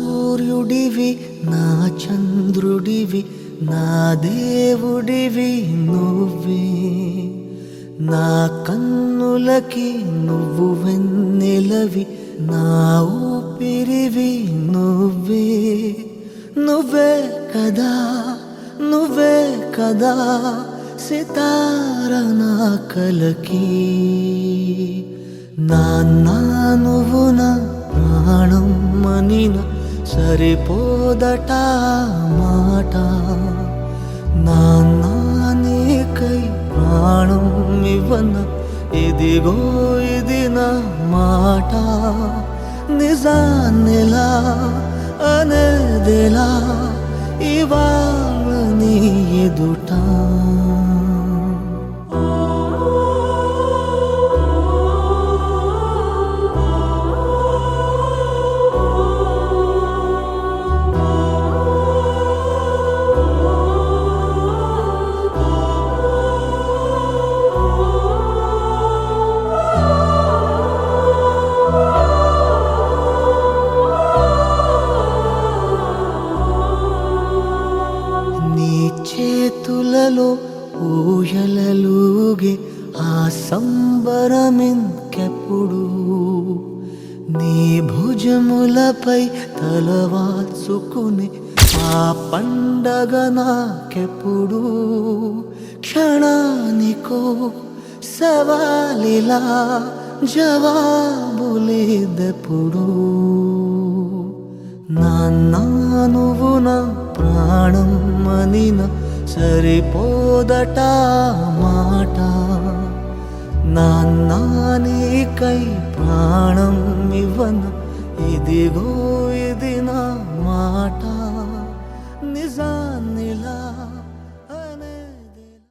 సూర్యుడివి నా చంద్రుడివి నా దేవుడివి నువ్వే నా కన్నులకి నువ్వు వెన్నెలవి నా ఊపిరివి నువ్వే నువ్వే కదా నువ్వే కదా సితార నా కలకి నాన్న నువ్వు నా ప్రాణం మనిన సరిపోదట మాట నాన్న నీకై ప్రాణం ఇవ్వన ఇదిగో ఇది నా మాట నిజాన్నెలా అనేదిలా ఇవాళ నీ ఎదుట చేతులలో ఊయలలుగే ఆ సంబరమింకెప్పుడు నీ భుజములపై తలవాల్చుకుని ఆ పండగ నాకెప్పుడు క్షణానికో సవాలిలా జవాబులేదెప్పుడు నాన్న నువ్వు నా ప్రాణం మనిన సరిపోదట మాట నాన్న నీకై ప్రాణం ఇవ్వన ఇదిగో ఇది నా మాట